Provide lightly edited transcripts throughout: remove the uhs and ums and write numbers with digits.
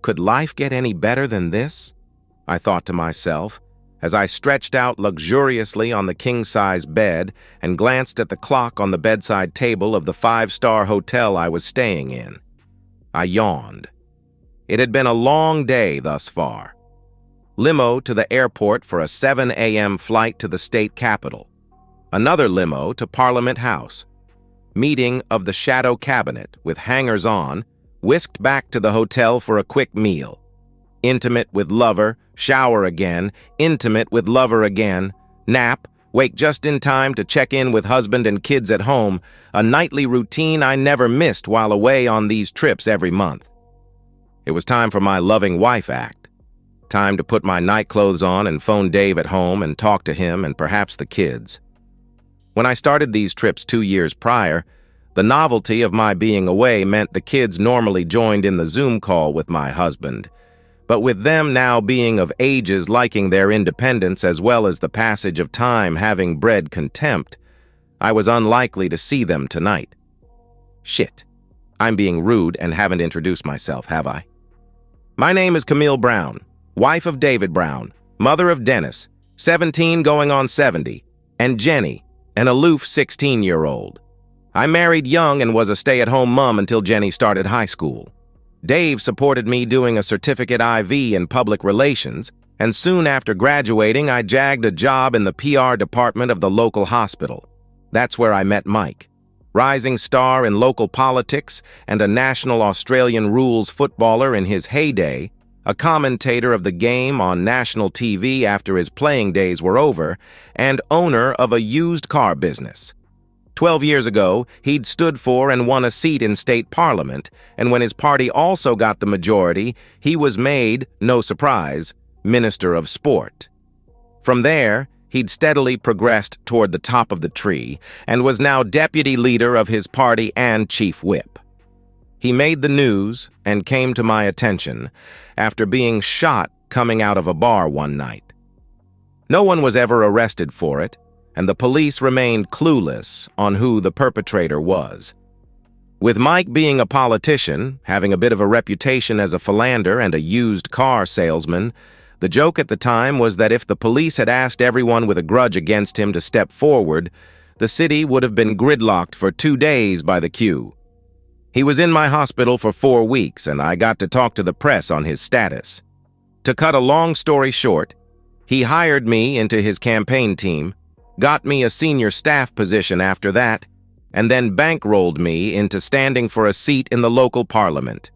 Could life get any better than this? I thought to myself, as I stretched out luxuriously on the king-size bed and glanced at the clock on the bedside table of the five-star hotel I was staying in. I yawned. It had been a long day thus far. Limo to the airport for a 7 a.m. flight to the state capitol. Another limo to Parliament House. Meeting of the shadow cabinet with hangers-on, whisked back to the hotel for a quick meal. Intimate with lover, shower again, intimate with lover again, nap, wake just in time to check in with husband and kids at home, a nightly routine I never missed while away on these trips every month. It was time for my loving wife act. Time to put my night clothes on and phone Dave at home and talk to him and perhaps the kids. When I started these trips 2 years prior, the novelty of my being away meant the kids normally joined in the Zoom call with my husband. But with them now being of ages liking their independence as well as the passage of time having bred contempt, I was unlikely to see them tonight. Shit. I'm being rude and haven't introduced myself, have I? My name is Camille Brown, wife of David Brown, mother of Dennis, 17 going on 70, and Jenny, an aloof 16-year-old. I married young and was a stay-at-home mom until Jenny started high school. Dave supported me doing a certificate IV in public relations, and soon after graduating, I jagged a job in the PR department of the local hospital. That's where I met Mike, rising star in local politics and a national Australian rules footballer in his heyday, a commentator of the game on national TV after his playing days were over, and owner of a used car business. 12 years ago, he'd stood for and won a seat in state parliament, and when his party also got the majority, he was made, no surprise, Minister of Sport. From there, he'd steadily progressed toward the top of the tree and was now deputy leader of his party and chief whip. He made the news and came to my attention after being shot coming out of a bar one night. No one was ever arrested for it, and the police remained clueless on who the perpetrator was. With Mike being a politician, having a bit of a reputation as a philanderer and a used car salesman, the joke at the time was that if the police had asked everyone with a grudge against him to step forward, the city would have been gridlocked for 2 days by the queue. He was in my hospital for 4 weeks, and I got to talk to the press on his status. To cut a long story short, he hired me into his campaign team, got me a senior staff position after that, and then bankrolled me into standing for a seat in the local parliament.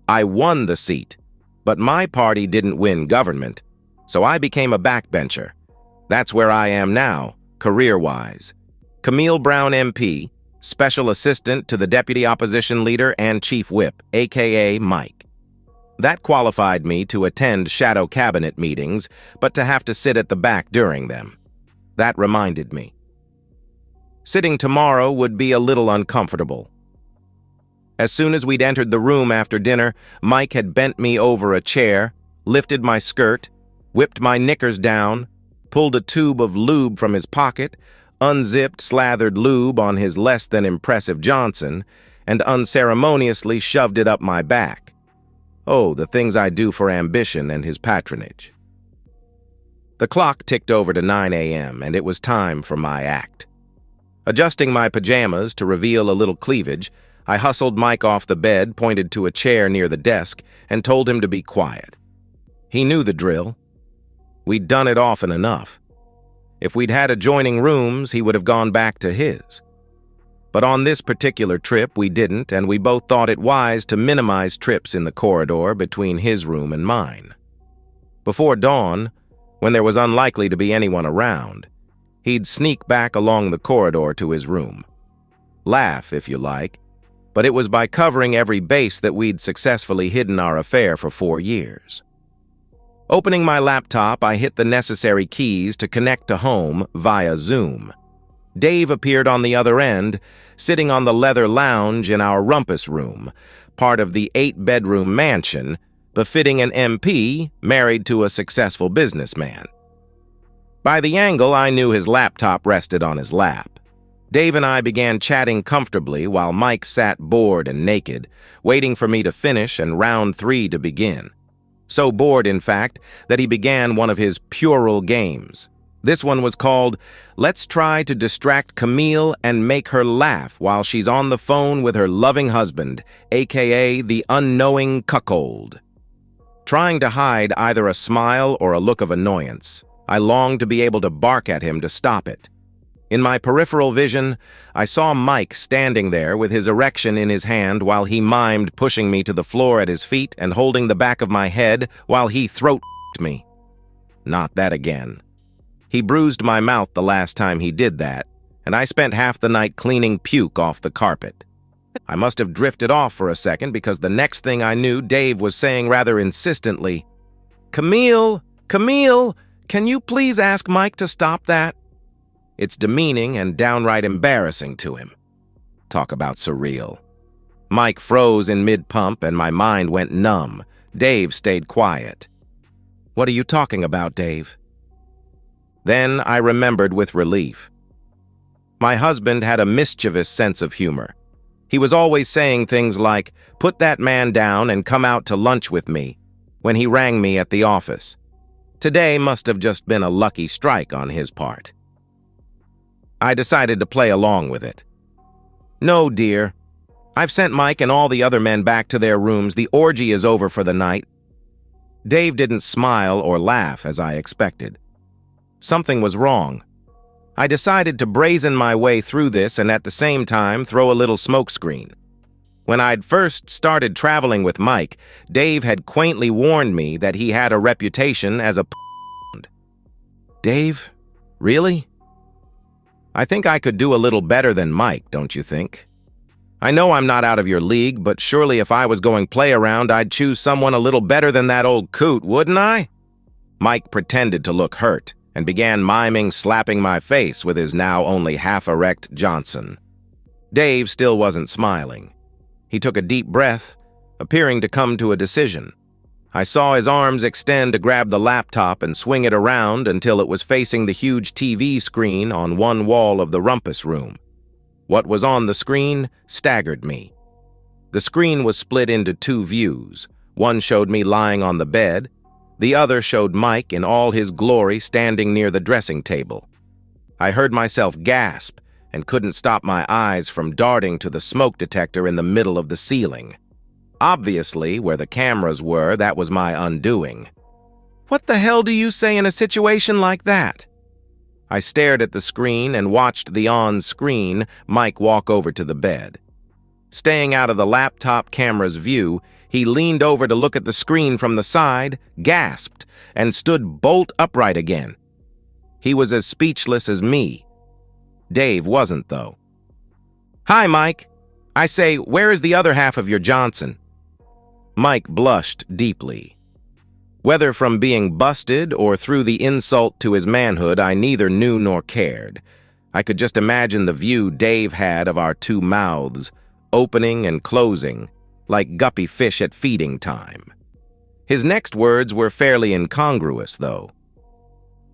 I won the seat, but my party didn't win government, so I became a backbencher. That's where I am now, career-wise. Camille Brown MP, Special Assistant to the Deputy Opposition Leader and Chief Whip, aka Mike. That qualified me to attend shadow cabinet meetings, but to have to sit at the back during them. That reminded me. Sitting tomorrow would be a little uncomfortable. As soon as we'd entered the room after dinner, Mike had bent me over a chair, lifted my skirt, whipped my knickers down, pulled a tube of lube from his pocket, unzipped slathered lube on his less than impressive Johnson, and unceremoniously shoved it up my back. Oh, the things I do for ambition and his patronage. The clock ticked over to 9 a.m., and it was time for my act. Adjusting my pajamas to reveal a little cleavage, I hustled Mike off the bed, pointed to a chair near the desk, and told him to be quiet. He knew the drill. We'd done it often enough. If we'd had adjoining rooms, he would have gone back to his. But on this particular trip, we didn't, and we both thought it wise to minimize trips in the corridor between his room and mine. Before dawn, when there was unlikely to be anyone around, he'd sneak back along the corridor to his room. Laugh, if you like, but it was by covering every base that we'd successfully hidden our affair for 4 years. Opening my laptop, I hit the necessary keys to connect to home via Zoom. Dave appeared on the other end, sitting on the leather lounge in our rumpus room, part of the 8-bedroom mansion, befitting an MP married to a successful businessman. By the angle, I knew his laptop rested on his lap. Dave and I began chatting comfortably while Mike sat bored and naked, waiting for me to finish and round 3 to begin. So bored, in fact, that he began one of his puerile games. This one was called, "Let's try to distract Camille and make her laugh while she's on the phone with her loving husband, aka the unknowing cuckold." Trying to hide either a smile or a look of annoyance, I longed to be able to bark at him to stop it. In my peripheral vision, I saw Mike standing there with his erection in his hand while he mimed pushing me to the floor at his feet and holding the back of my head while he throat-f***ed me. Not that again. He bruised my mouth the last time he did that, and I spent half the night cleaning puke off the carpet. I must have drifted off for a second because the next thing I knew, Dave was saying rather insistently, Camille, can you please ask Mike to stop that?" It's demeaning and downright embarrassing to him. Talk about surreal. Mike froze in mid-pump and my mind went numb. Dave stayed quiet. "What are you talking about, Dave?" Then I remembered with relief. My husband had a mischievous sense of humor. He was always saying things like, "Put that man down and come out to lunch with me," when he rang me at the office. Today must have just been a lucky strike on his part. I decided to play along with it. "No, dear. I've sent Mike and all the other men back to their rooms. The orgy is over for the night." Dave didn't smile or laugh as I expected. Something was wrong. I decided to brazen my way through this and at the same time throw a little smokescreen. When I'd first started traveling with Mike, Dave had quaintly warned me that he had a reputation as a p***. Dave? Really? I think I could do a little better than Mike, don't you think? I know I'm not out of your league, but surely if I was going play around, I'd choose someone a little better than that old coot, wouldn't I? Mike pretended to look hurt and began miming slapping my face with his now only half-erect Johnson. Dave still wasn't smiling. He took a deep breath, appearing to come to a decision. I saw his arms extend to grab the laptop and swing it around until it was facing the huge TV screen on one wall of the rumpus room. What was on the screen staggered me. The screen was split into 2 views. One showed me lying on the bed. The other showed Mike in all his glory standing near the dressing table. I heard myself gasp and couldn't stop my eyes from darting to the smoke detector in the middle of the ceiling. Obviously, where the cameras were, that was my undoing. What the hell do you say in a situation like that? I stared at the screen and watched the on-screen Mike walk over to the bed. Staying out of the laptop camera's view, he leaned over to look at the screen from the side, gasped, and stood bolt upright again. He was as speechless as me. Dave wasn't, though. "Hi, Mike. I say, where is the other half of your Johnson?" Mike blushed deeply. Whether from being busted or through the insult to his manhood, I neither knew nor cared. I could just imagine the view Dave had of our 2 mouths, opening and closing, like guppy fish at feeding time. His next words were fairly incongruous, though.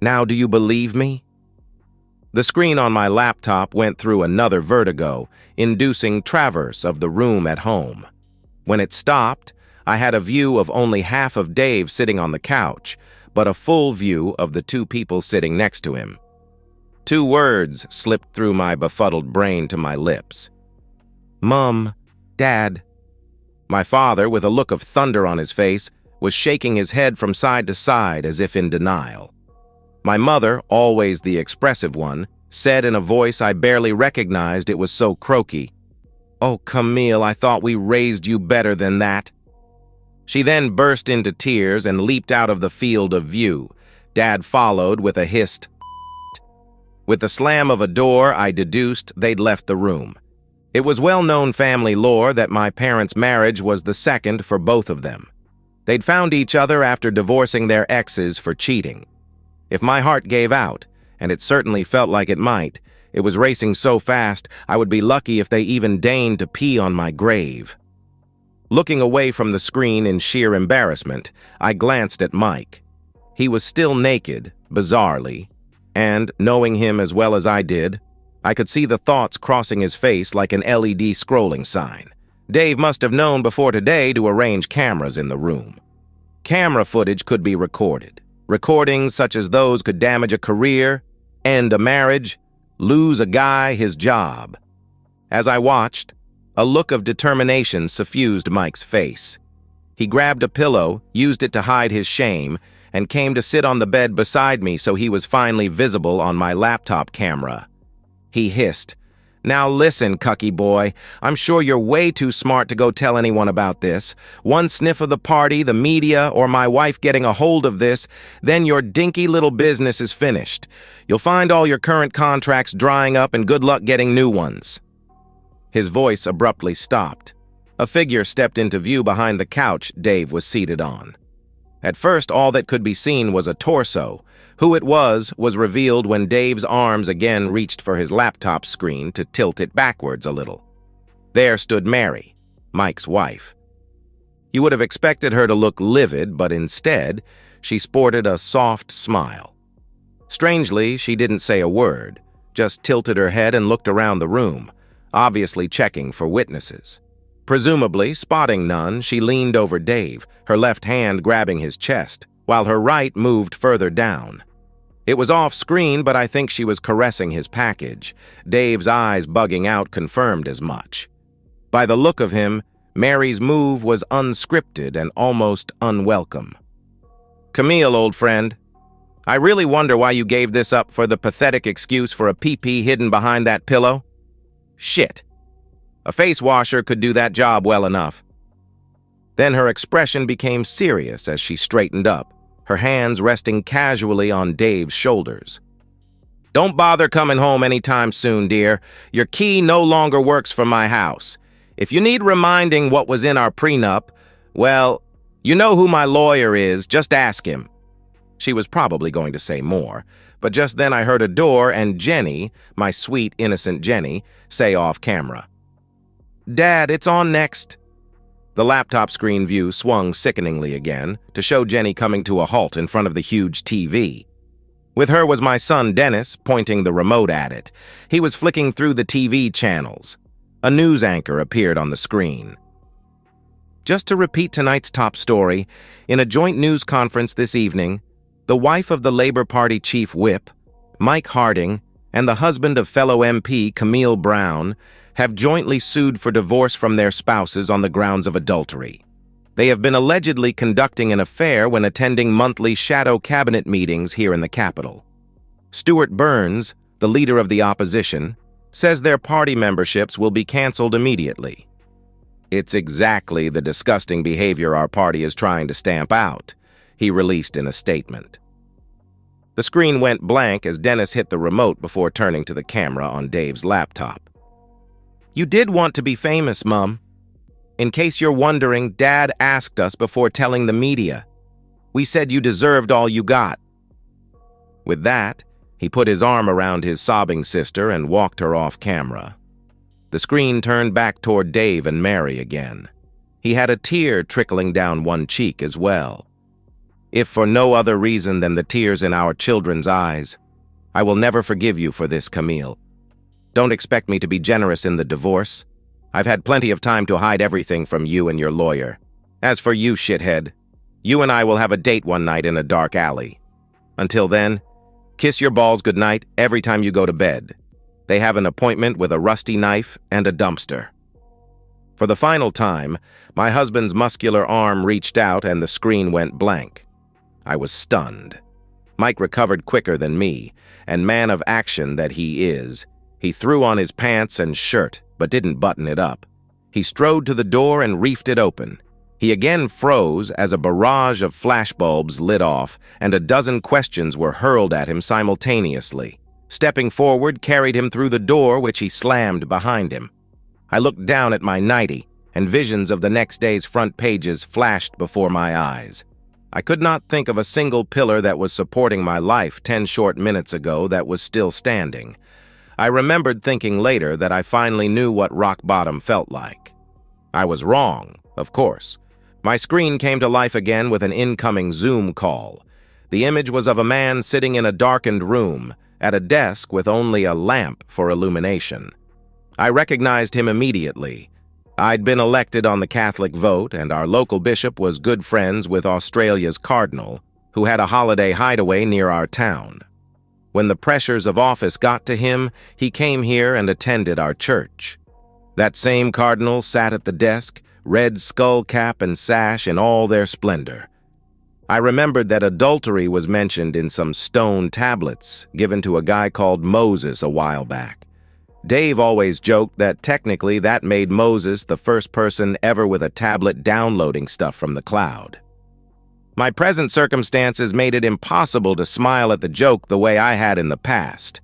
"Now do you believe me?" The screen on my laptop went through another vertigo, inducing traverse of the room at home. When it stopped, I had a view of only half of Dave sitting on the couch, but a full view of the 2 people sitting next to him. 2 words slipped through my befuddled brain to my lips. "Mom, Dad." My father, with a look of thunder on his face, was shaking his head from side to side as if in denial. My mother, always the expressive one, said in a voice I barely recognized, it was so croaky, "Oh, Camille, I thought we raised you better than that." She then burst into tears and leaped out of the field of view. Dad followed with a hissed. With the slam of a door, I deduced they'd left the room. It was well-known family lore that my parents' marriage was the second for both of them. They'd found each other after divorcing their exes for cheating. If my heart gave out, and it certainly felt like it might, it was racing so fast I would be lucky if they even deigned to pee on my grave. Looking away from the screen in sheer embarrassment, I glanced at Mike. He was still naked, bizarrely, and, knowing him as well as I did, I could see the thoughts crossing his face like an LED scrolling sign. Dave must have known before today to arrange cameras in the room. Camera footage could be recorded. Recordings such as those could damage a career, end a marriage, lose a guy his job. As I watched, a look of determination suffused Mike's face. He grabbed a pillow, used it to hide his shame, and came to sit on the bed beside me so he was finally visible on my laptop camera. He hissed, "Now listen, cucky boy, I'm sure you're way too smart to go tell anyone about this. One sniff of the party, the media, or my wife getting a hold of this, then your dinky little business is finished. You'll find all your current contracts drying up and good luck getting new ones." His voice abruptly stopped. A figure stepped into view behind the couch Dave was seated on. At first, all that could be seen was a torso. Who it was revealed when Dave's arms again reached for his laptop screen to tilt it backwards a little. There stood Mary, Mike's wife. You would have expected her to look livid, but instead, she sported a soft smile. Strangely, she didn't say a word, just tilted her head and looked around the room, obviously checking for witnesses. Presumably, spotting none, she leaned over Dave, her left hand grabbing his chest, while her right moved further down. It was off-screen, but I think she was caressing his package. Dave's eyes bugging out confirmed as much. By the look of him, Mary's move was unscripted and almost unwelcome. "Camille, old friend, I really wonder why you gave this up for the pathetic excuse for a pee-pee hidden behind that pillow. Shit. A face washer could do that job well enough." Then her expression became serious as she straightened up, her hands resting casually on Dave's shoulders. "Don't bother coming home anytime soon, dear. Your key no longer works for my house. If you need reminding what was in our prenup, well, you know who my lawyer is, just ask him." She was probably going to say more, but just then I heard a door and Jenny, my sweet, innocent Jenny, say off camera, "Dad, it's on next." The laptop screen view swung sickeningly again to show Jenny coming to a halt in front of the huge TV. With her was my son Dennis, pointing the remote at it. He was flicking through the TV channels. A news anchor appeared on the screen. Just to repeat tonight's top story, in a joint news conference this evening, the wife of the Labor Party chief whip, Mike Harding, and the husband of fellow MP Camille Brown have jointly sued for divorce from their spouses on the grounds of adultery. They have been allegedly conducting an affair when attending monthly shadow cabinet meetings here in the Capitol. Stuart Burns, the leader of the opposition, says their party memberships will be canceled immediately. "It's exactly the disgusting behavior our party is trying to stamp out," he released in a statement. The screen went blank as Dennis hit the remote before turning to the camera on Dave's laptop. "You did want to be famous, Mum. In case you're wondering, Dad asked us before telling the media. We said you deserved all you got." With that, he put his arm around his sobbing sister and walked her off camera. The screen turned back toward Dave and Mary again. He had a tear trickling down one cheek as well. If for no other reason than the tears in our children's eyes, "I will never forgive you for this, Camille. Don't expect me to be generous in the divorce. I've had plenty of time to hide everything from you and your lawyer. As for you, shithead, you and I will have a date one night in a dark alley. Until then, kiss your balls goodnight every time you go to bed. They have an appointment with a rusty knife and a dumpster." For the final time, my husband's muscular arm reached out and the screen went blank. I was stunned. Mike recovered quicker than me, and man of action that he is, he threw on his pants and shirt, but didn't button it up. He strode to the door and reefed it open. He again froze as a barrage of flashbulbs lit off, and a dozen questions were hurled at him simultaneously. Stepping forward carried him through the door, which he slammed behind him. I looked down at my nightie, and visions of the next day's front pages flashed before my eyes. I could not think of a single pillar that was supporting my life 10 short minutes ago that was still standing. I remembered thinking later that I finally knew what rock bottom felt like. I was wrong, of course. My screen came to life again with an incoming Zoom call. The image was of a man sitting in a darkened room, at a desk with only a lamp for illumination. I recognized him immediately. I'd been elected on the Catholic vote, and our local bishop was good friends with Australia's cardinal, who had a holiday hideaway near our town. When the pressures of office got to him, he came here and attended our church. That same cardinal sat at the desk, red skull cap and sash in all their splendor. I remembered that adultery was mentioned in some stone tablets given to a guy called Moses a while back. Dave always joked that technically that made Moses the first person ever with a tablet downloading stuff from the cloud. My present circumstances made it impossible to smile at the joke the way I had in the past.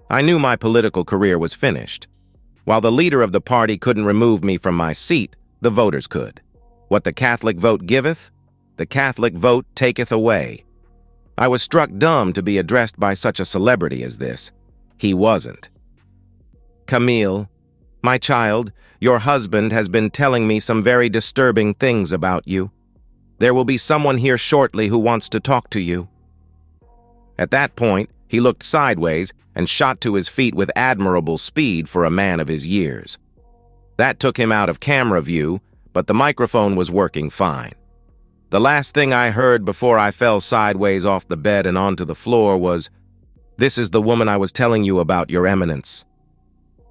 I knew my political career was finished. While the leader of the party couldn't remove me from my seat, the voters could. What the Catholic vote giveth, the Catholic vote taketh away. I was struck dumb to be addressed by such a celebrity as this. He wasn't. Camille, my child, your husband has been telling me some very disturbing things about you. There will be someone here shortly who wants to talk to you. At that point, he looked sideways and shot to his feet with admirable speed for a man of his years. That took him out of camera view, but the microphone was working fine. The last thing I heard before I fell sideways off the bed and onto the floor was, "This is the woman I was telling you about, Your Eminence.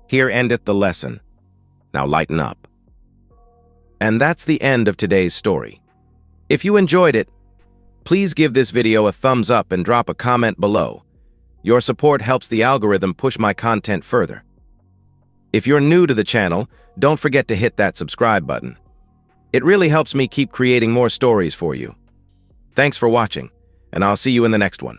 Here endeth the lesson. Now lighten up." And that's the end of today's story. If you enjoyed it, please give this video a thumbs up and drop a comment below. Your support helps the algorithm push my content further. If you're new to the channel, don't forget to hit that subscribe button. It really helps me keep creating more stories for you. Thanks for watching, and I'll see you in the next one.